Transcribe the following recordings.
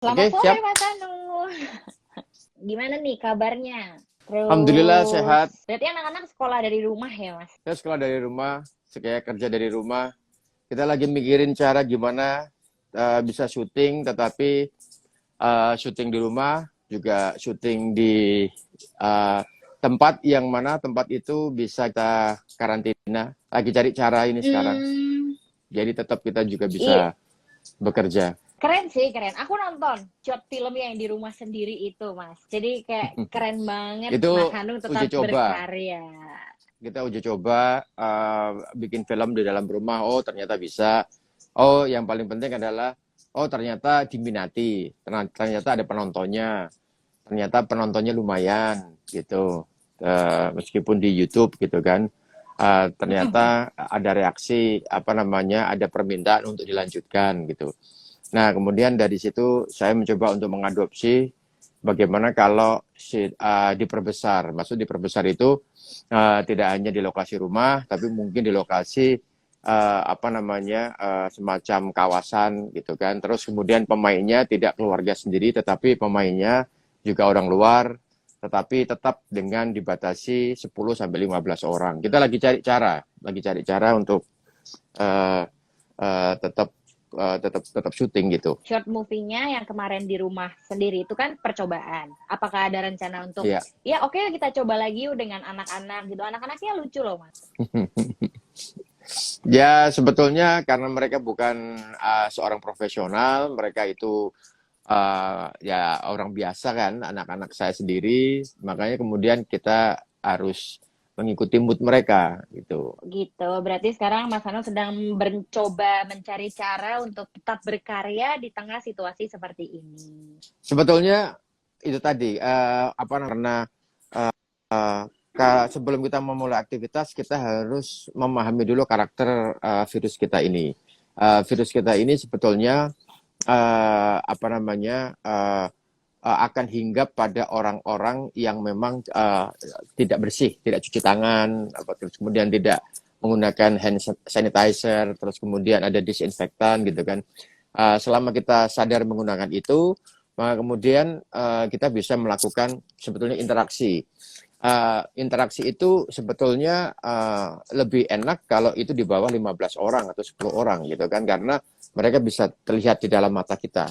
Selamat Oke, sore siap. Mas Anu. Gimana nih kabarnya? Alhamdulillah Terus, sehat. berarti anak-anak sekolah dari rumah ya Mas? Saya sekolah dari rumah, saya kerja dari rumah. Kita lagi mikirin cara gimana bisa syuting, tetapi syuting di rumah, juga syuting di uh, tempat yang mana tempat itu bisa kita karantina. Lagi cari cara ini sekarang. Hmm, Jadi tetap kita juga iya, bisa bekerja. keren sih, keren. Aku nonton short film yang di rumah sendiri itu Mas. Jadi kayak keren banget Mas Itu Hanung tetap uji coba. berkarya. Kita uji coba bikin film di dalam rumah. Oh, ternyata bisa. Oh, yang paling penting adalah oh, ternyata diminati. Ternyata ada penontonnya. Ternyata penontonnya lumayan gitu. Meskipun di YouTube gitu kan. Ternyata ada reaksi apa namanya, ada permintaan untuk dilanjutkan gitu. Nah, kemudian dari situ saya mencoba untuk mengadopsi bagaimana kalau diperbesar. Maksud diperbesar itu tidak hanya di lokasi rumah, tapi mungkin di lokasi apa namanya, semacam kawasan gitu kan. Terus kemudian pemainnya tidak keluarga sendiri, tetapi pemainnya juga orang luar, tetapi tetap dengan dibatasi 10 sampai 15 orang. Kita lagi cari cara untuk uh, tetap tetap syuting gitu. Short movie-nya yang kemarin di rumah sendiri itu kan percobaan. Apakah ada rencana untuk, Iya. ya oke kita coba lagi yuk dengan anak-anak gitu. Anak-anaknya lucu loh Mas. Ya, sebetulnya karena mereka bukan seorang profesional, mereka itu ya orang biasa kan, anak-anak saya sendiri, makanya kemudian kita harus mengikuti mood mereka gitu. Gitu. Berarti sekarang Mas Hanung sedang mencoba mencari cara untuk tetap berkarya di tengah situasi seperti ini. Sebetulnya itu tadi apa karena eh, sebelum kita memulai aktivitas kita harus memahami dulu karakter virus kita ini. Virus kita ini sebetulnya apa namanya akan hinggap pada orang-orang yang memang tidak bersih, tidak cuci tangan, terus kemudian tidak menggunakan hand sanitizer, terus kemudian ada disinfektan gitu kan. Selama kita sadar menggunakan itu, maka kemudian kita bisa melakukan sebetulnya interaksi. Interaksi itu sebetulnya lebih enak kalau itu di bawah 15 orang atau 10 orang gitu kan, karena mereka bisa terlihat di dalam mata kita.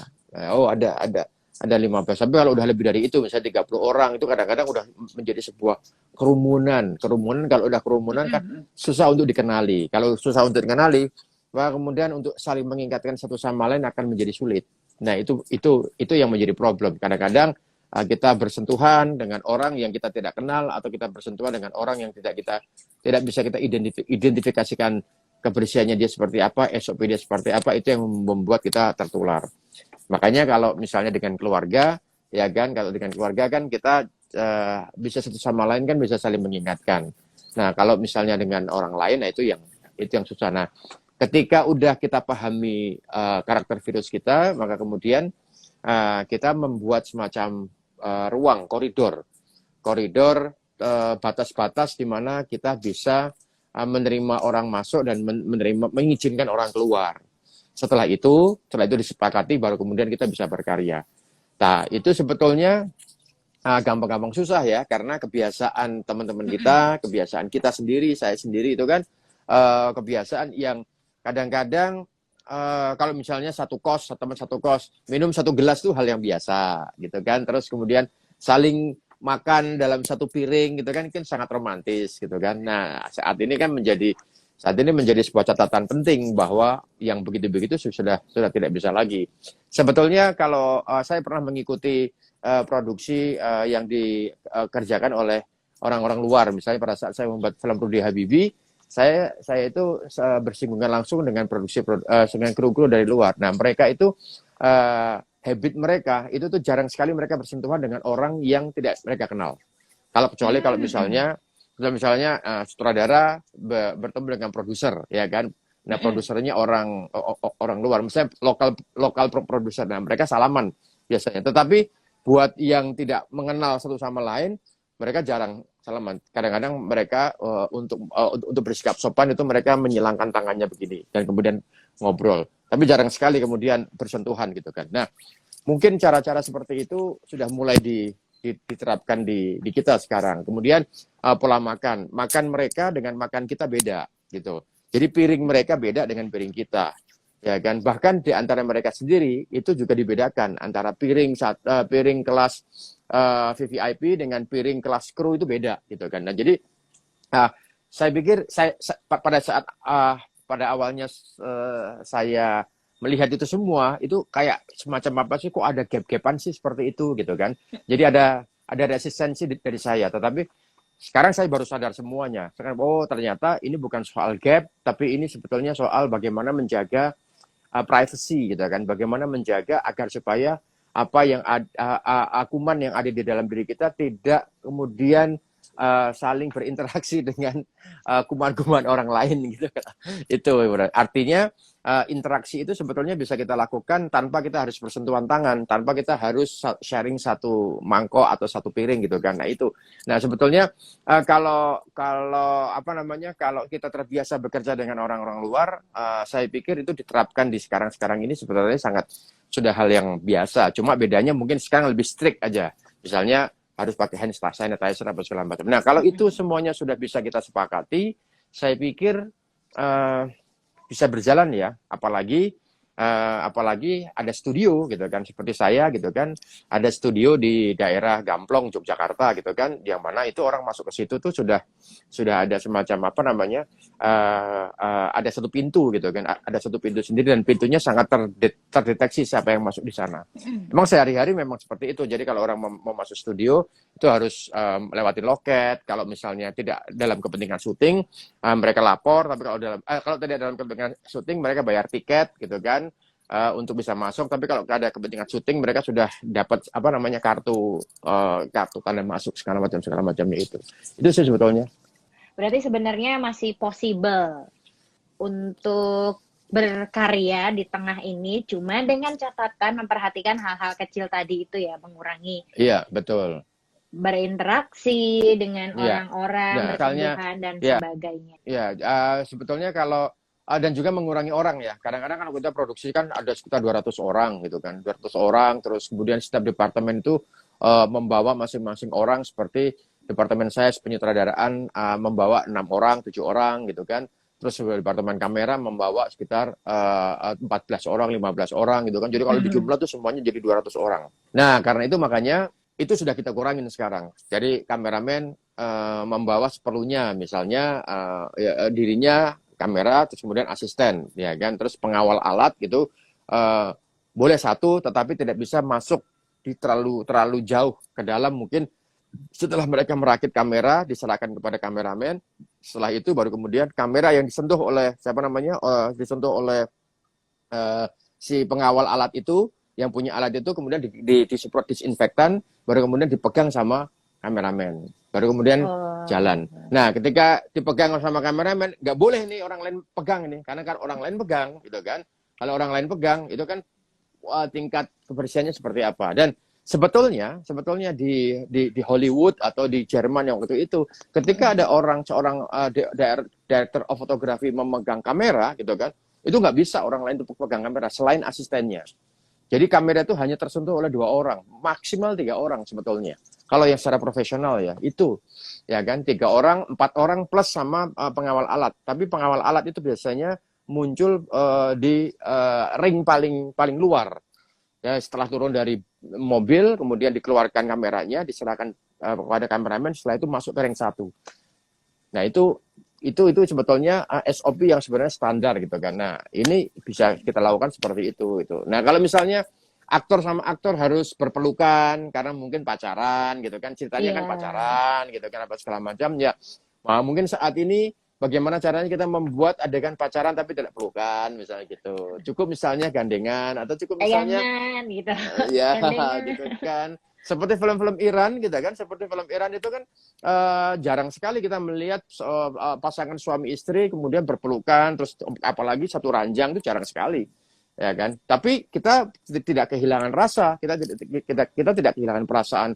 Oh, ada 15. Tapi kalau udah lebih dari itu, misalnya 30 orang, itu kadang-kadang udah menjadi sebuah kerumunan. Kerumunan, kalau udah kerumunan kan susah untuk dikenali. Kalau susah untuk dikenali, maka kemudian untuk saling mengingatkan satu sama lain akan menjadi sulit. Nah, itu yang menjadi problem. Kadang-kadang kita bersentuhan dengan orang yang kita tidak kenal, atau kita bersentuhan dengan orang yang tidak bisa kita identifikasikan kebersihannya dia seperti apa, SOP dia seperti apa, itu yang membuat kita tertular. Makanya kalau misalnya dengan keluarga, ya kan, kalau dengan keluarga kan kita bisa satu sama lain kan bisa saling mengingatkan. Nah, kalau misalnya dengan orang lain, nah itu yang susah. Nah, ketika udah kita pahami karakter virus kita, maka kemudian kita membuat semacam ruang, koridor batas-batas di mana kita bisa menerima orang masuk dan mengizinkan orang keluar. Setelah itu disepakati, baru kemudian kita bisa berkarya. Nah, itu sebetulnya gampang-gampang susah ya, karena kebiasaan teman-teman kita, kebiasaan kita sendiri, saya sendiri itu kan kebiasaan yang kadang-kadang kalau misalnya teman satu kos minum satu gelas itu hal yang biasa gitu kan, terus kemudian saling makan dalam satu piring gitu kan sangat romantis gitu kan. Nah, saat ini menjadi sebuah catatan penting bahwa yang begitu-begitu sudah tidak bisa lagi. Sebetulnya kalau saya pernah mengikuti produksi yang dikerjakan oleh orang-orang luar, misalnya pada saat saya membuat film Rudy Habibie, saya itu bersinggungan langsung dengan dengan kru-kru dari luar. Nah, mereka itu habit mereka itu tuh jarang sekali mereka bersentuhan dengan orang yang tidak mereka kenal. Kecuali kalau misalnya sutradara bertemu dengan produser, ya kan. Nah, produsernya orang luar, misalnya lokal produser. Nah, mereka salaman biasanya. Tetapi buat yang tidak mengenal satu sama lain, mereka jarang salaman. Kadang-kadang mereka untuk bersikap sopan itu mereka menyilangkan tangannya begini dan kemudian ngobrol. Tapi jarang sekali kemudian bersentuhan gitu kan. Nah, mungkin cara-cara seperti itu sudah mulai diterapkan di kita sekarang. Kemudian pola makan mereka dengan makan kita beda gitu. Jadi piring mereka beda dengan piring kita, ya kan. Bahkan di antara mereka sendiri itu juga dibedakan antara piring kelas VVIP dengan piring kelas kru itu beda gitu kan. Nah jadi saya pikir pada saat pada awalnya saya melihat itu semua, itu kayak semacam apa sih, kok ada gap-gapan sih seperti itu gitu kan. Jadi ada resistensi dari saya, tetapi sekarang saya baru sadar semuanya. Sekarang, oh ternyata ini bukan soal gap, tapi ini sebetulnya soal bagaimana menjaga privacy gitu kan, bagaimana menjaga agar supaya apa yang akuman yang ada di dalam diri kita tidak kemudian saling berinteraksi dengan kuman-kuman orang lain gitu. Itu artinya interaksi itu sebetulnya bisa kita lakukan tanpa kita harus bersentuhan tangan, tanpa kita harus sharing satu mangkok atau satu piring gitu kan. Nah itu. Nah sebetulnya kalau apa namanya, kalau kita terbiasa bekerja dengan orang-orang luar, saya pikir itu diterapkan di sekarang ini sebetulnya sudah hal yang biasa. Cuma bedanya mungkin sekarang lebih strict aja. Misalnya harus pakai hand sanitizer apa segala macam. Nah, kalau itu semuanya sudah bisa kita sepakati, saya pikir bisa berjalan ya. Apalagi ada studio gitu kan, seperti saya gitu kan, ada studio di daerah Gamplong Yogyakarta gitu kan, yang mana itu orang masuk ke situ tuh sudah ada semacam apa namanya, ada satu pintu gitu kan, ada satu pintu sendiri dan pintunya sangat terdeteksi siapa yang masuk di sana. Memang sehari-hari memang seperti itu. Jadi kalau orang mau masuk studio itu harus lewatin loket. Kalau misalnya tidak dalam kepentingan syuting, mereka lapor. Tapi kalau tidak dalam kepentingan syuting, mereka bayar tiket gitu kan, untuk bisa masuk. Tapi kalau ada kepentingan syuting, mereka sudah dapat apa namanya, kartu tanda masuk segala macamnya itu sih sebetulnya. Berarti sebenarnya masih possible untuk berkarya di tengah ini, cuma dengan catatan memperhatikan hal-hal kecil tadi itu ya, mengurangi. Iya, betul. Berinteraksi dengan orang-orang, bersentuhan dan sebagainya. Ya, sebetulnya kalau dan juga mengurangi orang ya. Kadang-kadang kan kita produksi kan ada sekitar 200 orang gitu kan. 200 orang, terus kemudian setiap departemen itu membawa masing-masing orang, seperti departemen saya penyutradaraan membawa 6 orang, 7 orang gitu kan. Terus departemen kamera membawa sekitar 14 orang, 15 orang gitu kan. Jadi kalau dijumlah tuh semuanya jadi 200 orang. Nah, karena itu makanya itu sudah kita kurangin sekarang. Jadi kameramen membawa seperlunya, misalnya dirinya kamera, terus kemudian asisten, ya kan, terus pengawal alat gitu, boleh satu, tetapi tidak bisa masuk di terlalu jauh ke dalam. Mungkin setelah mereka merakit kamera, diserahkan kepada kameramen. Setelah itu baru kemudian kamera yang disentuh oleh si pengawal alat itu, yang punya alat itu kemudian disemprot disinfektan, baru kemudian dipegang sama kameramen, baru kemudian jalan. Nah, ketika dipegang sama kameramen, nggak boleh nih orang lain pegang ini, karena kan orang lain pegang, gitu kan. Kalau orang lain pegang, itu kan tingkat kebersihannya seperti apa. Dan sebetulnya di Hollywood atau di Jerman yang waktu itu, ketika ada seorang director of photography memegang kamera, gitu kan, itu nggak bisa orang lain untuk pegang kamera selain asistennya. Jadi kamera itu hanya tersentuh oleh 2 orang, maksimal 3 orang sebetulnya. Kalau yang secara profesional ya, itu ya kan 3 orang, 4 orang plus sama pengawal alat. Tapi pengawal alat itu biasanya muncul di ring paling luar. Ya, setelah turun dari mobil, kemudian dikeluarkan kameranya, diserahkan kepada kameramen, setelah itu masuk ke ring 1. Nah, itu sebetulnya SOP yang sebenarnya standar gitu kan. Nah, ini bisa kita lakukan seperti itu. Nah, kalau misalnya aktor sama aktor harus berpelukan karena mungkin pacaran gitu kan, ceritanya kan pacaran gitu kan, apa segala macam ya. Nah, mungkin saat ini bagaimana caranya kita membuat adegan pacaran tapi tidak pelukan misalnya gitu. Cukup misalnya gandengan, atau cukup misalnya gitu. Ya, gitu kan. Seperti film-film Iran gitu kan, seperti film Iran itu kan jarang sekali kita melihat pasangan suami istri kemudian berpelukan, terus apalagi satu ranjang, itu jarang sekali, ya kan. Tapi kita tidak kehilangan rasa, kita tidak kehilangan perasaan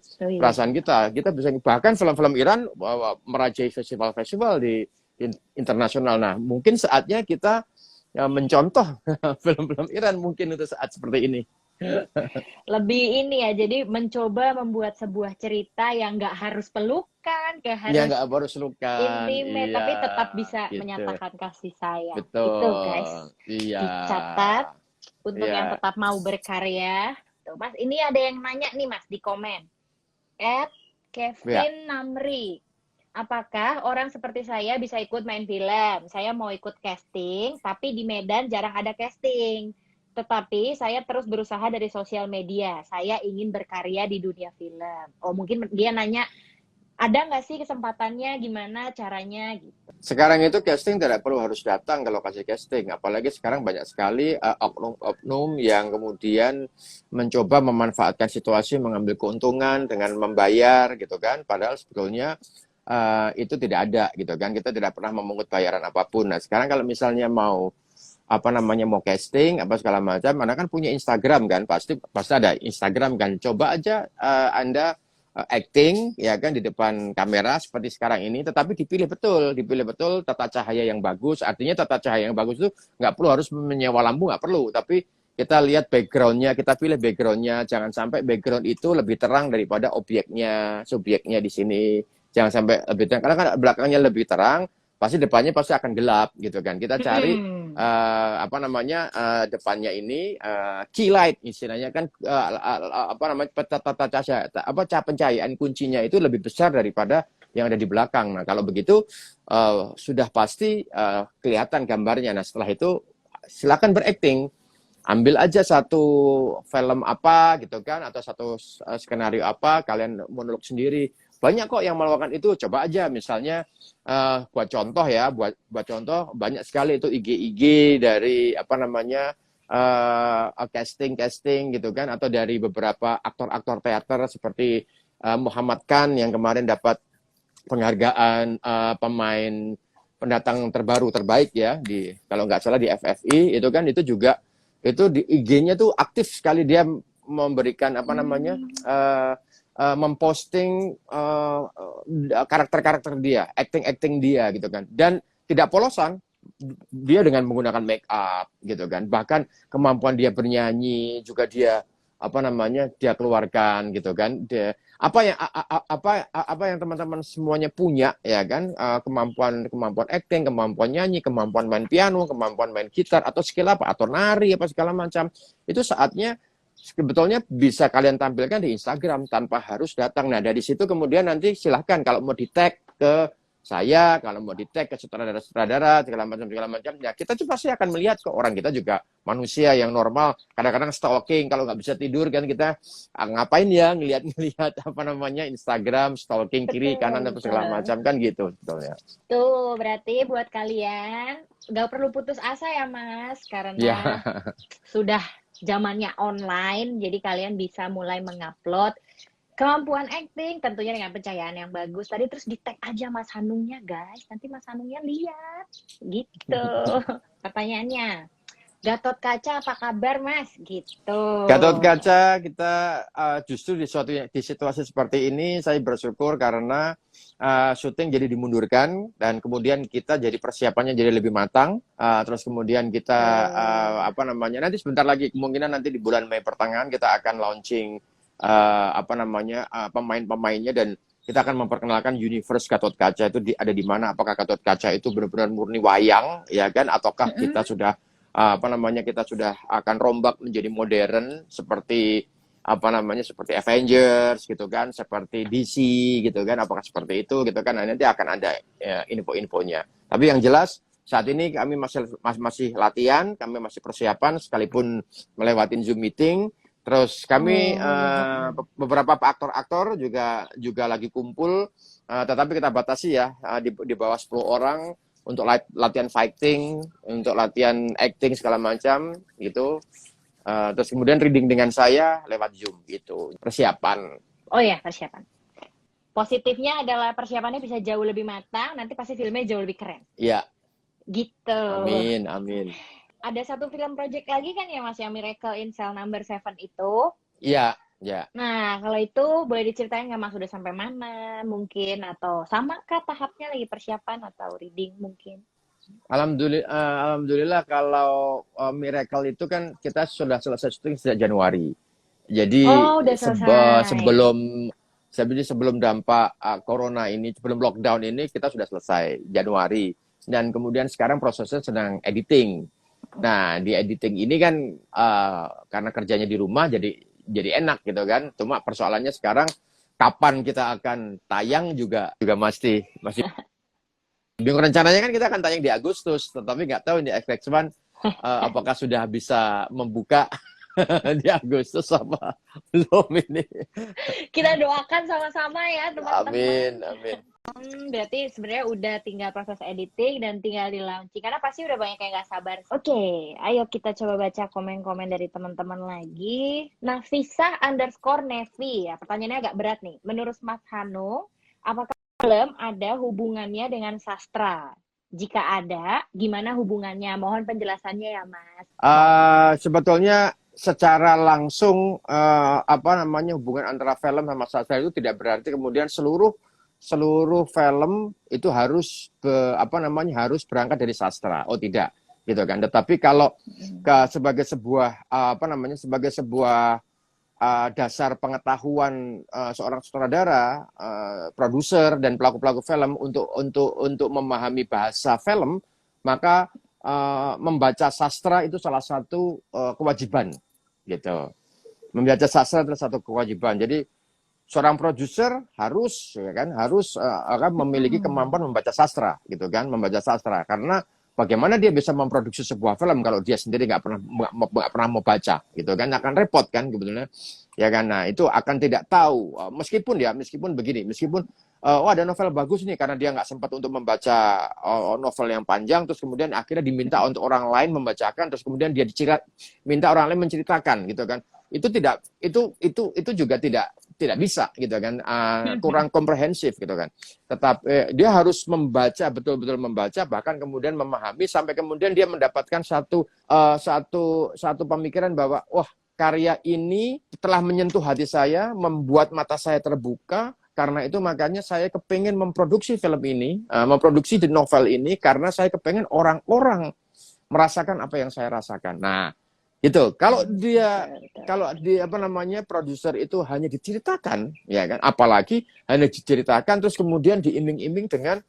kita bisa, bahkan film-film Iran merajai festival-festival di internasional. Nah, mungkin saatnya kita mencontoh film-film Iran mungkin untuk saat seperti ini. Lebih ini ya, jadi mencoba membuat sebuah cerita yang nggak harus pelukan, nggak Ya harus nggak harus lukan, intimate, iya, tapi tetap bisa gitu. menyatakan kasih sayang. Itu Betul, guys, iya, dicatat untuk yang iya, tetap mau berkarya. Tuh, Mas, ini ada yang nanya nih Mas di komen. At iya. Kevin Namri. Apakah orang seperti saya bisa ikut main film? Saya mau ikut casting, tapi di Medan jarang ada casting. Tetapi saya terus berusaha dari sosial media. Saya ingin berkarya di dunia film. Oh, mungkin dia nanya, ada nggak sih kesempatannya? Gimana caranya? Gitu. Sekarang itu casting tidak perlu harus datang ke lokasi casting, apalagi sekarang banyak sekali oknum-oknum yang kemudian mencoba memanfaatkan situasi, mengambil keuntungan dengan membayar gitu kan, padahal sebetulnya itu tidak ada gitu kan, kita tidak pernah memungut bayaran apapun. Nah sekarang kalau misalnya mau apa namanya mau casting apa segala macam, Anda kan punya Instagram kan, pasti pasti ada Instagram kan. Coba aja Anda acting ya kan di depan kamera seperti sekarang ini, tetapi dipilih betul tata cahaya yang bagus. Artinya tata cahaya yang bagus itu nggak perlu harus menyewa lampu, nggak perlu, tapi kita lihat backgroundnya, kita pilih backgroundnya, jangan sampai background itu lebih terang daripada objeknya, subjeknya di sini. Jangan sampai lebih terang, karena kan belakangnya lebih terang, pasti depannya pasti akan gelap gitu kan. Kita cari Hmm. apa namanya depannya ini key light istilahnya kan, apa namanya tata cahaya apa pencahayaan kuncinya itu lebih besar daripada yang ada di belakang. Nah kalau begitu sudah pasti kelihatan gambarnya. Nah setelah itu silakan berakting, ambil aja satu film apa gitu kan, atau satu skenario apa, kalian monolog sendiri. Banyak kok yang melakukan itu, coba aja misalnya buat contoh ya, buat contoh banyak sekali itu IG dari apa namanya casting gitu kan, atau dari beberapa aktor-aktor teater seperti Muhammad Khan yang kemarin dapat penghargaan pemain pendatang terbaru terbaik ya, di kalau nggak salah di FFI itu kan, itu juga itu di IG-nya tuh aktif sekali, dia memberikan apa namanya memposting karakter-karakter dia, acting dia gitu kan, dan tidak polosan, dia dengan menggunakan make up gitu kan, bahkan kemampuan dia bernyanyi juga dia apa namanya dia keluarkan gitu kan, dia apa yang teman-teman semuanya punya ya kan, kemampuan kemampuan acting, kemampuan nyanyi, kemampuan main piano, kemampuan main gitar atau skill apa atau nari apa segala macam, itu saatnya sebetulnya bisa kalian tampilkan di Instagram tanpa harus datang. Nah dari situ kemudian nanti silahkan kalau mau di tag ke saya, kalau mau di tag ke sutradara segala macam ya, kita tuh pasti akan melihat ke orang, kita juga manusia yang normal, kadang-kadang stalking kalau nggak bisa tidur kan, kita ngapain ya ngelihat apa namanya Instagram, stalking kiri kanan Betul, apa segala betul. macam kan gitu sebetulnya. Tuh, berarti buat kalian nggak perlu putus asa ya, Mas, Ya. karena sudah zamannya online, jadi kalian bisa mulai mengupload kemampuan acting tentunya dengan pencahayaan yang bagus. Tadi terus di-tag aja Mas Hanungnya, guys. Nanti Mas Hanungnya lihat. Gitu. Pertanyaannya, Gatot Kaca apa kabar, Mas? Gitu. Gatot Kaca, kita justru di situasi seperti ini saya bersyukur karena syuting jadi dimundurkan dan kemudian kita jadi persiapannya jadi lebih matang. Terus kemudian kita Tuh. apa namanya nanti sebentar lagi kemungkinan nanti di bulan Mei pertengahan kita akan launching apa namanya pemain-pemainnya, dan kita akan memperkenalkan universe Gatot Kaca itu ada di mana. Apakah Gatot Kaca itu benar-benar murni wayang ya kan, ataukah kita Mm-mm. sudah apa namanya kita sudah akan rombak menjadi modern seperti apa namanya seperti Avengers gitu kan, seperti DC gitu kan, apakah seperti itu gitu kan. Nah, nanti akan ada ya, info-infonya, tapi yang jelas saat ini kami masih latihan, kami masih persiapan sekalipun melewatin Zoom meeting. Terus kami Oh. beberapa aktor-aktor juga lagi kumpul, tetapi kita batasi ya di bawah 10 orang untuk latihan fighting, untuk latihan acting segala macam gitu. Terus kemudian reading dengan saya lewat Zoom gitu. Persiapan. Oh ya, persiapan. Positifnya adalah persiapannya bisa jauh lebih matang, nanti pasti filmnya jauh lebih keren. Ya, Gitu. amin, amin. Ada satu film project lagi kan ya Mas, yang Miracle in Cell Number 7 itu. Ya, ya. Nah, kalau itu boleh diceritain nggak Mas, sudah sampai mana mungkin, atau sama kah tahapnya lagi persiapan atau reading mungkin? Alhamdulillah kalau Miracle itu kan kita sudah selesai syuting sejak Januari. Jadi Oh, udah selesai. sebelum dampak corona ini, sebelum lockdown ini kita sudah selesai Januari. Dan kemudian sekarang prosesnya sedang editing. Nah, di editing ini kan karena kerjanya di rumah jadi enak gitu kan. Cuma persoalannya sekarang kapan kita akan tayang juga masih bingung. Rencananya kan kita akan tayang di Agustus, tetapi nggak tahu ini FX1 apakah sudah bisa membuka di Agustus apa belum ini. Kita doakan sama-sama ya, teman-teman. Amin, amin. Berarti sebenarnya udah tinggal proses editing dan tinggal di launching. Karena pasti udah banyak yang nggak sabar. Oke, ayo kita coba baca komen-komen dari teman-teman lagi. Nafisa_Nevi ya. Pertanyaannya agak berat nih. Menurut Mas Hanung, apakah film ada hubungannya dengan sastra? Jika ada, gimana hubungannya? Mohon penjelasannya ya, Mas. Sebetulnya secara langsung hubungan antara film sama sastra itu tidak berarti kemudian seluruh film itu harus harus berangkat dari sastra. Oh tidak, gitu kan. Tetapi kalau sebagai sebuah dasar pengetahuan seorang sutradara, produser dan pelaku-pelaku film untuk memahami bahasa film, maka membaca sastra itu salah satu kewajiban, gitu. Membaca sastra adalah satu kewajiban. Jadi seorang produser harus akan memiliki kemampuan membaca sastra, gitu kan, membaca sastra. Karena bagaimana dia bisa memproduksi sebuah film kalau dia sendiri nggak pernah mau baca, gitu kan, akan repot kan sebetulnya, ya kan. Nah itu akan tidak tahu, meskipun ada novel bagus nih, karena dia nggak sempat untuk membaca novel yang panjang, terus kemudian akhirnya diminta untuk orang lain membacakan, terus kemudian dia minta orang lain menceritakan, gitu kan. Itu juga tidak bisa, gitu kan, kurang komprehensif, gitu kan. Tetapi dia harus membaca, betul-betul membaca, bahkan kemudian memahami sampai kemudian dia mendapatkan satu pemikiran bahwa wah, karya ini telah menyentuh hati saya, membuat mata saya terbuka. Karena itu makanya saya kepengen memproduksi film ini, memproduksi the novel ini, karena saya kepengen orang-orang merasakan apa yang saya rasakan. Nah, itu kalau dia produser itu hanya diceritakan, ya kan, apalagi hanya diceritakan terus kemudian diiming-iming dengan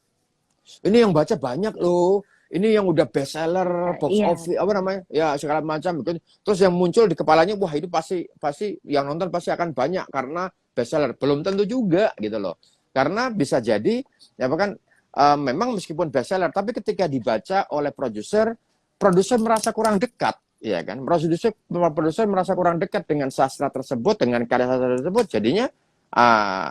ini yang baca banyak loh, ini yang udah best seller, box office ya segala macam, terus yang muncul di kepalanya, wah itu pasti yang nonton pasti akan banyak karena best seller. Belum tentu juga, gitu loh, karena bisa jadi memang meskipun best seller, tapi ketika dibaca oleh produser merasa kurang dekat. Ya kan, produser merasa kurang dekat dengan sastra tersebut, dengan karya sastra tersebut, jadinya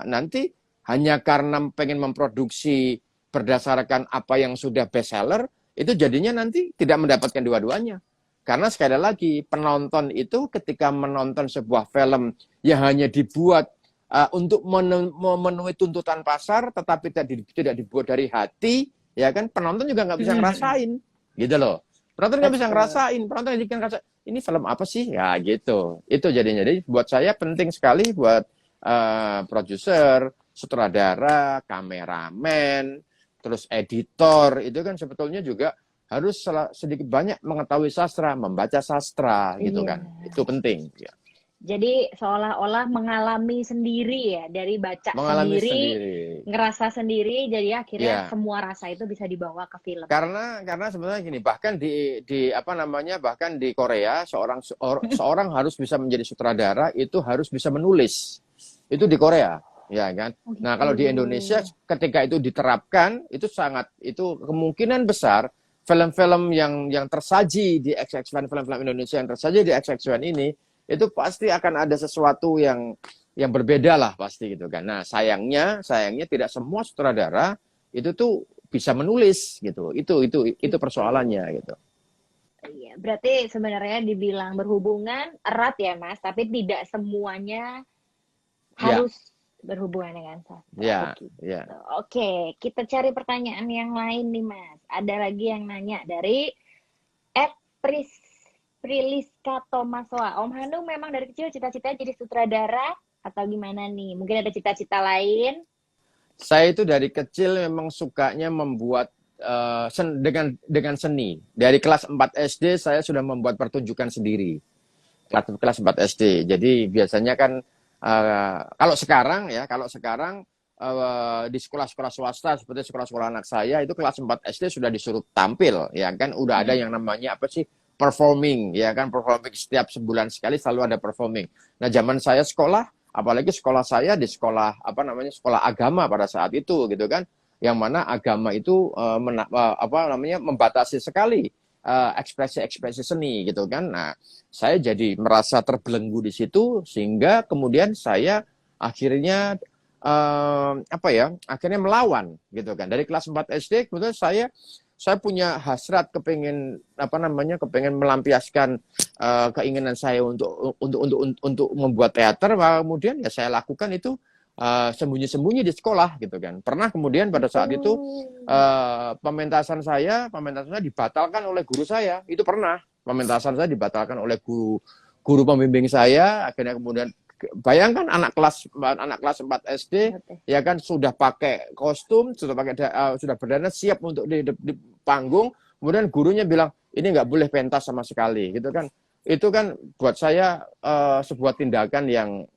nanti hanya karena pengen memproduksi berdasarkan apa yang sudah bestseller, itu jadinya nanti tidak mendapatkan dua-duanya. Karena sekali lagi, penonton itu ketika menonton sebuah film yang hanya dibuat untuk memenuhi tuntutan pasar, tetapi tidak dibuat dari hati, ya kan, penonton juga nggak bisa ngerasain, gitu loh. Penonton nggak bisa ngerasain, penonton yang ngerasa ini film apa sih, ya gitu. Itu jadinya. Jadi buat saya penting sekali buat produser, sutradara, kameramen, terus editor, itu kan sebetulnya juga harus sedikit banyak mengetahui sastra, membaca sastra, gitu kan. Itu penting. Ya. Jadi seolah-olah mengalami sendiri ya, dari baca sendiri, ngerasa sendiri, jadi akhirnya semua rasa itu bisa dibawa ke film. Karena sebenarnya gini, bahkan bahkan di Korea seorang harus bisa menjadi sutradara, itu harus bisa menulis. Itu di Korea, ya kan. Nah, kalau di Indonesia ketika itu diterapkan, itu kemungkinan besar film-film yang tersaji di XX1, film-film Indonesia yang tersaji di XX1 ini, itu pasti akan ada sesuatu yang berbeda lah pasti, gitu kan. Nah, sayangnya tidak semua sutradara itu tuh bisa menulis, gitu. Itu persoalannya, gitu. Iya, berarti sebenarnya dibilang berhubungan erat ya, Mas, tapi tidak semuanya harus berhubungan dengan sastra. Ya. Oke, kita cari pertanyaan yang lain nih, Mas. Ada lagi yang nanya dari Priliska Tomasoa. Om Hanung memang dari kecil cita-citanya jadi sutradara atau gimana nih? Mungkin ada cita-cita lain? Saya itu dari kecil memang sukanya membuat dengan seni. Dari kelas 4 SD saya sudah membuat pertunjukan sendiri. Kelas 4 SD. Jadi biasanya kan kalau sekarang di sekolah-sekolah swasta seperti sekolah-sekolah anak saya itu kelas 4 SD sudah disuruh tampil, ya kan, udah ada yang namanya apa sih, performing, ya kan, performing setiap sebulan sekali selalu ada performing. Nah, zaman saya sekolah, apalagi sekolah saya di sekolah sekolah agama pada saat itu gitu kan, yang mana agama itu membatasi sekali ekspresi-ekspresi seni gitu kan. Nah, saya jadi merasa terbelenggu di situ sehingga kemudian saya akhirnya akhirnya melawan gitu kan. Dari kelas 4 SD kemudian saya punya hasrat kepengen melampiaskan keinginan saya untuk membuat teater. Kemudian ya saya lakukan itu sembunyi-sembunyi di sekolah gitu kan. Pernah kemudian pada saat itu pementasan saya dibatalkan oleh guru saya. Itu pernah pementasan saya dibatalkan oleh guru pembimbing saya. Akhirnya kemudian bayangkan anak kelas 4 SD ya kan, sudah pakai kostum, sudah berdandan siap untuk di panggung, kemudian gurunya bilang ini nggak boleh pentas sama sekali gitu kan. Itu kan buat saya sebuah tindakan yang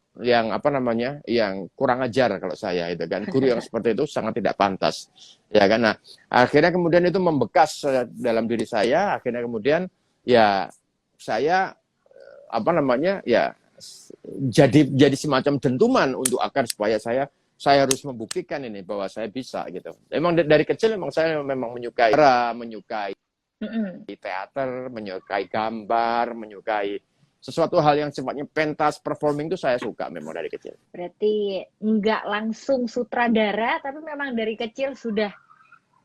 kurang ajar kalau saya itu kan. Guru yang seperti itu sangat tidak pantas, ya kan. Nah, akhirnya kemudian itu membekas dalam diri saya. Akhirnya kemudian ya saya jadi semacam dentuman untuk agar supaya saya harus membuktikan ini bahwa saya bisa gitu. Emang dari kecil saya menyukai teater, menyukai gambar, menyukai sesuatu hal yang sifatnya pentas, performing itu saya suka memang dari kecil. Berarti nggak langsung sutradara, tapi memang dari kecil sudah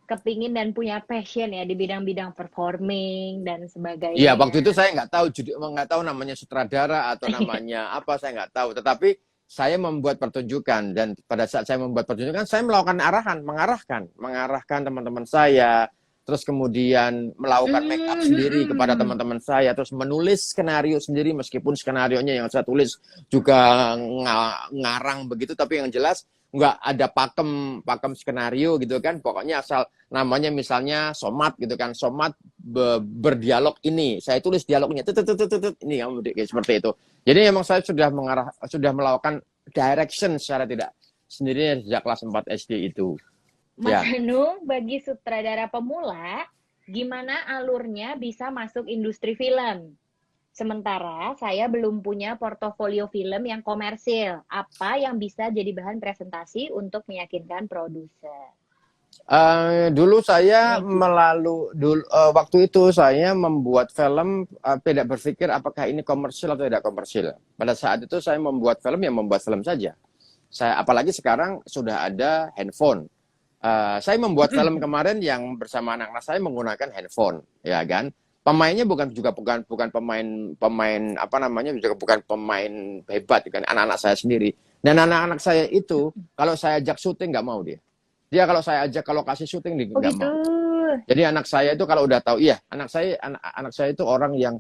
kepingin dan punya passion ya di bidang-bidang performing dan sebagainya. Iya, waktu itu saya nggak tahu namanya sutradara atau namanya apa, saya nggak tahu. Tetapi saya membuat pertunjukan, dan pada saat saya membuat pertunjukan saya melakukan mengarahkan teman-teman saya, terus kemudian melakukan make up sendiri kepada teman-teman saya, terus menulis skenario sendiri meskipun skenarionya yang saya tulis juga ngarang begitu, tapi yang jelas nggak ada pakem skenario gitu kan. Pokoknya asal namanya misalnya Somat gitu kan, Somat berdialog ini, saya tulis dialognya ini kayak seperti itu. Jadi memang saya sudah melakukan direction secara tidak sendirinya sejak kelas 4 SD itu. Mas Hanung, bagi sutradara pemula, gimana alurnya bisa masuk industri film? Sementara saya belum punya portofolio film yang komersil. Apa yang bisa jadi bahan presentasi untuk meyakinkan produser? Dulu saya waktu itu saya membuat film, tidak berpikir apakah ini komersil atau tidak komersil. Pada saat itu saya membuat film saja. Apalagi sekarang sudah ada handphone. Saya membuat film kemarin yang bersama anak-anak saya menggunakan handphone, ya kan. Pemainnya bukan pemain hebat kan, anak-anak saya sendiri. Dan anak-anak saya itu kalau saya ajak syuting nggak mau dia. Dia kalau saya ajak ke lokasi syuting dia nggak mau. Jadi anak saya itu kalau udah tahu, anak saya itu orang yang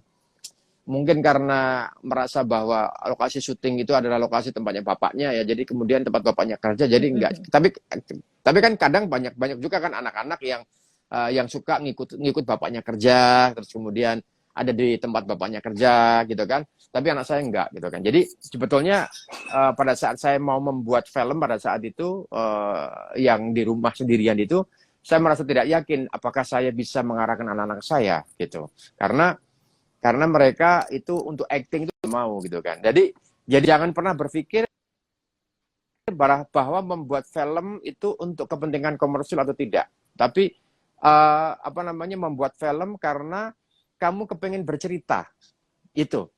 mungkin karena merasa bahwa lokasi syuting itu adalah lokasi tempatnya bapaknya ya, jadi kemudian tempat bapaknya kerja, jadi enggak. Tapi kan kadang banyak juga kan anak-anak yang suka ngikut bapaknya kerja, terus kemudian ada di tempat bapaknya kerja gitu kan. Tapi anak saya enggak gitu kan. Jadi sebetulnya pada saat saya mau membuat film pada saat itu yang di rumah sendirian itu, saya merasa tidak yakin apakah saya bisa mengarahkan anak-anak saya gitu. Karena mereka itu untuk acting itu mau gitu kan. Jadi jangan pernah berpikir bahwa membuat film itu untuk kepentingan komersil atau tidak. Tapi membuat film karena kamu kepengen bercerita. Itu.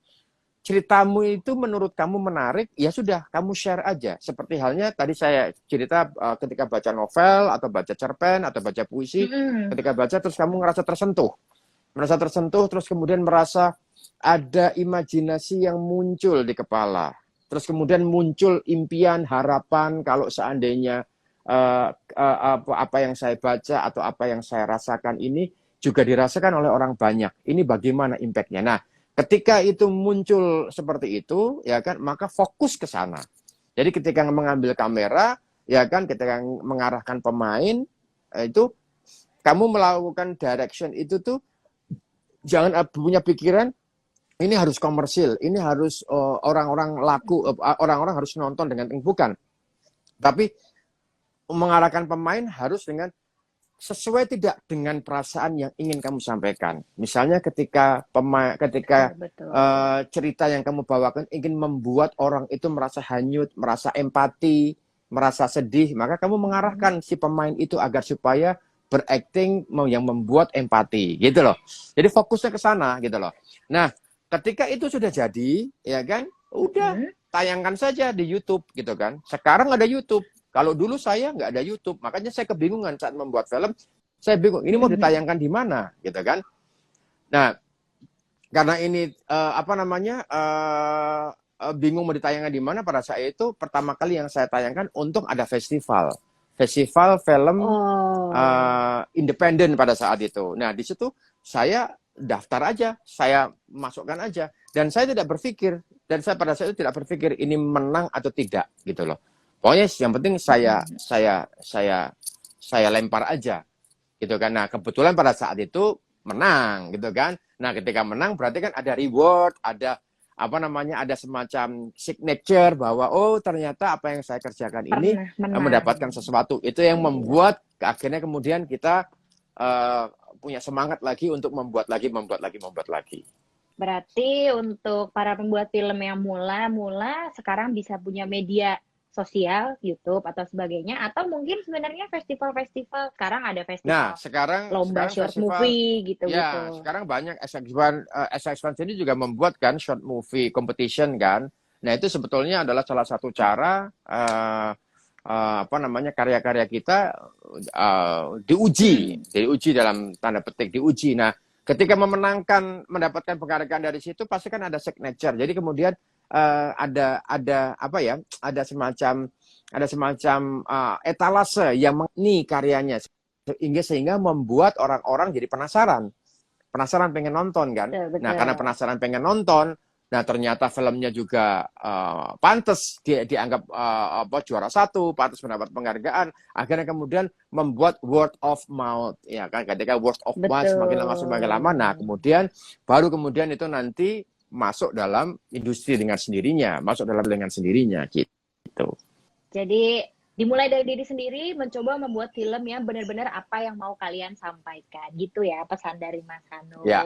Ceritamu itu menurut kamu menarik, ya sudah, kamu share aja. Seperti halnya tadi saya cerita ketika baca novel, atau baca cerpen, atau baca puisi, ketika baca terus kamu merasa tersentuh, terus kemudian merasa ada imajinasi yang muncul di kepala. Terus kemudian muncul impian, harapan, kalau seandainya apa yang saya baca atau apa yang saya rasakan ini juga dirasakan oleh orang banyak. Ini bagaimana impact-nya. Nah, ketika itu muncul seperti itu, ya kan, maka fokus ke sana. Jadi ketika mengambil kamera, ya kan, ketika mengarahkan pemain, itu kamu melakukan direction itu tuh jangan punya pikiran ini harus komersil, ini harus orang-orang laku, orang-orang harus nonton dengan bukan. Tapi mengarahkan pemain harus dengan sesuai tidak dengan perasaan yang ingin kamu sampaikan. Misalnya ketika cerita yang kamu bawakan ingin membuat orang itu merasa hanyut, merasa empati, merasa sedih, maka kamu mengarahkan si pemain itu agar supaya berakting yang membuat empati, gitu loh. Jadi fokusnya ke sana, gitu loh. Nah, ketika itu sudah jadi, ya kan, udah tayangkan saja di YouTube, gitu kan. Sekarang ada YouTube. Kalau dulu saya nggak ada YouTube, makanya saya kebingungan saat membuat film. Saya bingung, ini mau ditayangkan di mana, gitu kan. Nah, karena ini bingung mau ditayangkan di mana, pada saat itu pertama kali yang saya tayangkan untuk ada festival film independen pada saat itu. Nah, di situ saya daftar aja, saya masukkan aja, dan saya tidak berpikir, dan saya pada saat itu tidak berpikir ini menang atau tidak, gitu loh. Pokoknya yang penting saya lempar aja, gitu kan. Nah, kebetulan pada saat itu menang, gitu kan. Nah, ketika menang berarti kan ada reward, ada ada semacam signature bahwa oh ternyata apa yang saya kerjakan ini mendapatkan sesuatu. Itu yang membuat akhirnya kemudian kita punya semangat lagi untuk membuat lagi. Berarti untuk para pembuat film yang mula sekarang bisa punya media sosial, YouTube atau sebagainya, atau mungkin sebenarnya festival-festival, sekarang ada festival lomba short movie gitu. Ya, sekarang banyak SX1 ini juga membuat kan short movie competition kan. Nah, itu sebetulnya adalah salah satu cara karya-karya kita diuji dalam tanda petik diuji. Nah, ketika mendapatkan penghargaan dari situ pasti kan ada signature. Jadi kemudian ada semacam etalase yang nih karyanya sehingga membuat orang-orang jadi penasaran pengen nonton kan. Betul. Nah, karena penasaran pengen nonton, nah ternyata filmnya juga pantas dianggap juara 1, pantas mendapat penghargaan, akhirnya kemudian membuat word of mouth, ya kan. Ketika word of mouth semakin lama, nah kemudian itu nanti masuk dalam industri dengan sendirinya, gitu. Jadi dimulai dari diri sendiri, mencoba membuat film yang benar-benar apa yang mau kalian sampaikan, gitu ya pesan dari Mas Hanung. Ya.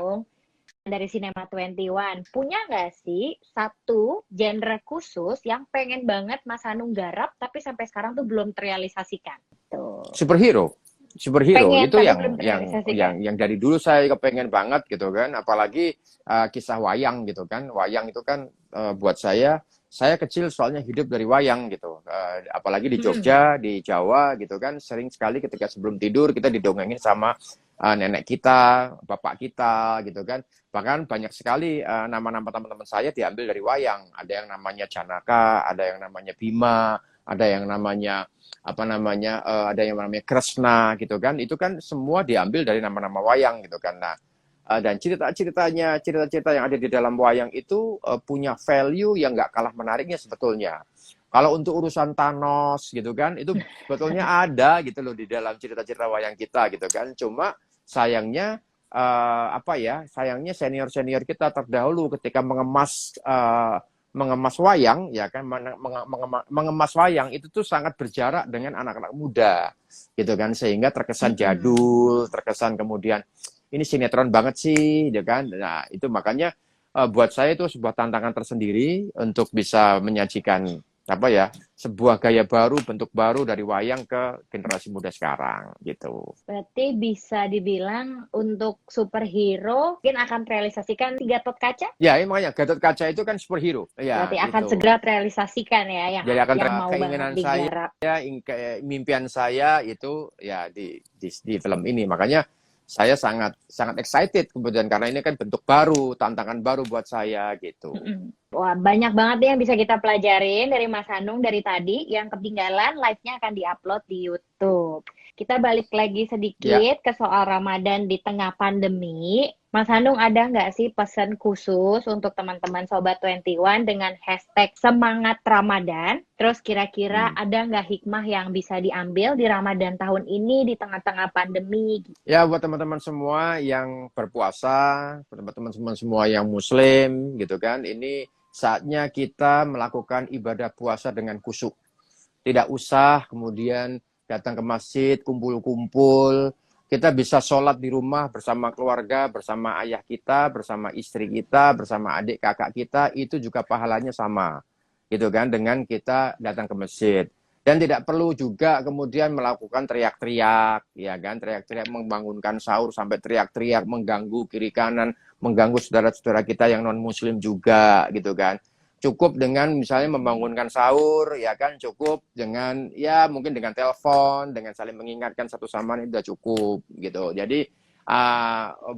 Dari Cinema 21, punya nggak sih satu genre khusus yang pengen banget Mas Hanung garap tapi sampai sekarang tuh belum terrealisasikan? Tuh. Superhero pengen, itu yang dari dulu saya kepengen banget gitu kan, apalagi kisah wayang gitu kan. Wayang itu kan buat saya kecil soalnya hidup dari wayang gitu, apalagi di Jogja, di Jawa gitu kan, sering sekali ketika sebelum tidur kita didongengin sama nenek kita, bapak kita gitu kan. Bahkan banyak sekali nama-nama teman-teman saya diambil dari wayang. Ada yang namanya Janaka, ada yang namanya Bima, ada yang namanya ada yang namanya Kresna gitu kan. Itu kan semua diambil dari nama-nama wayang gitu kan. Nah, dan cerita-cerita yang ada di dalam wayang itu punya value yang nggak kalah menariknya sebetulnya. Kalau untuk urusan Thanos gitu kan, itu sebetulnya ada gitu loh di dalam cerita-cerita wayang kita gitu kan. Cuma sayangnya senior kita terdahulu ketika mengemas wayang, ya kan, mengemas wayang itu tuh sangat berjarak dengan anak-anak muda gitu kan, sehingga terkesan jadul, terkesan kemudian ini sinetron banget sih, ya kan. Nah, itu makanya buat saya itu sebuah tantangan tersendiri untuk bisa menyajikan sebuah gaya baru, bentuk baru dari wayang ke generasi muda sekarang gitu. Berarti bisa dibilang untuk superhero mungkin akan terrealisasikan di Gatot Kaca? Ya, makanya Gatot Kaca itu kan superhero. Ya, berarti akan segera terrealisasikan ya yang mau keinginan banget digarap. Mimpian saya itu ya di film ini. Makanya saya sangat excited kemudian karena ini kan bentuk baru, tantangan baru buat saya gitu. Wah, banyak banget yang bisa kita pelajarin dari Mas Hanung dari tadi. Yang ketinggalan live-nya akan diupload di YouTube. Kita balik lagi Ya, sedikit ke soal Ramadan di tengah pandemi. Mas Hanung, ada nggak sih pesan khusus untuk teman-teman Sobat 21 dengan hashtag semangat Ramadan? Terus kira-kira hmm. ada nggak hikmah yang bisa diambil di Ramadan tahun ini di tengah-tengah pandemi? Ya, buat teman-teman semua yang berpuasa, buat teman-teman semua yang Muslim, gitu kan, ini saatnya kita melakukan ibadah puasa dengan khusyuk. Tidak usah kemudian datang ke masjid, kumpul-kumpul. Kita bisa sholat di rumah bersama keluarga, bersama ayah kita, bersama istri kita, bersama adik kakak kita, itu juga pahalanya sama. Gitu kan, dengan kita datang ke masjid. Dan tidak perlu juga kemudian melakukan teriak-teriak, ya kan, teriak-teriak membangunkan sahur sampai teriak-teriak mengganggu kiri kanan, mengganggu saudara-saudara kita yang non-muslim juga, gitu kan. Cukup dengan misalnya membangunkan sahur, ya kan, cukup dengan ya mungkin dengan telepon, dengan saling mengingatkan satu sama lain sudah cukup gitu. Jadi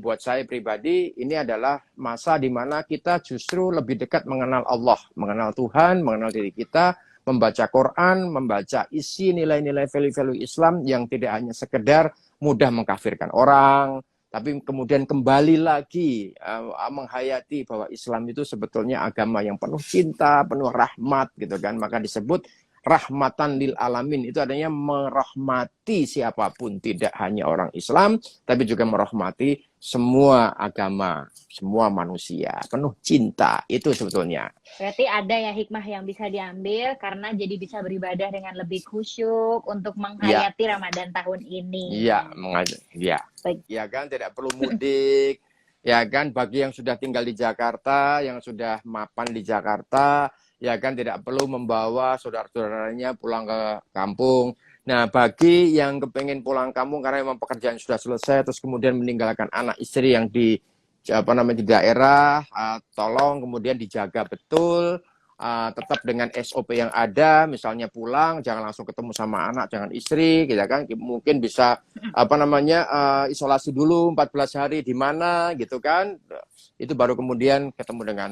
buat saya pribadi ini adalah masa di mana kita justru lebih dekat mengenal Allah, mengenal Tuhan, mengenal diri kita, membaca Quran, membaca isi nilai-nilai value-value Islam yang tidak hanya sekedar mudah mengkafirkan orang, tapi kemudian kembali lagi menghayati bahwa Islam itu sebetulnya agama yang penuh cinta, penuh rahmat gitu kan. Maka disebut rahmatan lil alamin, itu adanya merahmati siapapun, tidak hanya orang Islam, tapi juga merahmati semua agama, semua manusia, penuh cinta, itu sebetulnya. Berarti ada ya hikmah yang bisa diambil karena jadi bisa beribadah dengan lebih khusyuk untuk Ya, menghayati Ramadan tahun ini. iya, ya. Baik. Ya kan, tidak perlu mudik, ya kan, bagi yang sudah tinggal di Jakarta, yang sudah mapan di Jakarta, ya kan, tidak perlu membawa saudara-saudaranya pulang ke kampung. Nah, bagi yang kepengen pulang kampung karena memang pekerjaan sudah selesai, terus kemudian meninggalkan anak istri yang di di daerah, tolong kemudian dijaga betul, tetap dengan SOP yang ada, misalnya pulang jangan langsung ketemu sama anak, jangan istri, gitu kan, mungkin bisa isolasi dulu 14 hari di mana, gitu kan, itu baru kemudian ketemu dengan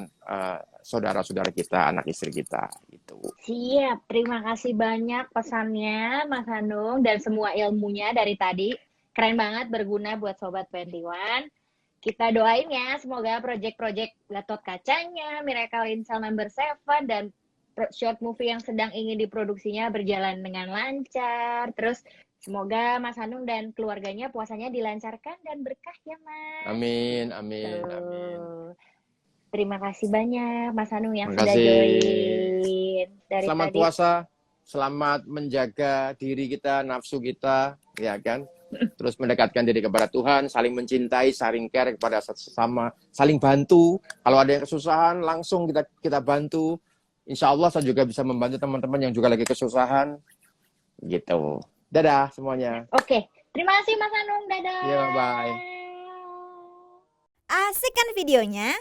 saudara-saudara kita, anak istri kita, gitu. Siap, terima kasih banyak pesannya Mas Hanung dan semua ilmunya dari tadi. Keren banget, berguna buat Sobat 21. Kita doain ya, semoga proyek-proyek Gatot Kacanya, Miracle in Cell Number 7, dan short movie yang sedang ingin diproduksinya berjalan dengan lancar. Terus semoga Mas Hanung dan keluarganya puasanya dilancarkan dan berkah ya, Mas. Amin, amin, amin. Terima kasih banyak Mas Hanung yang Terima sudah kasih. join dari Selamat tadi. puasa, selamat menjaga diri kita, nafsu kita, ya kan? Terus mendekatkan diri kepada Tuhan, saling mencintai, saling care kepada sesama, saling bantu. Kalau ada yang kesusahan, langsung kita bantu. Insya Allah saya juga bisa membantu teman-teman yang juga lagi kesusahan. Gitu. Dadah semuanya. Oke, terima kasih Mas Hanung. Dadah. Ya, bye. Asik kan videonya?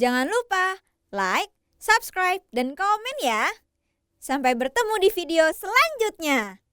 Jangan lupa like, subscribe, dan komen ya. Sampai bertemu di video selanjutnya.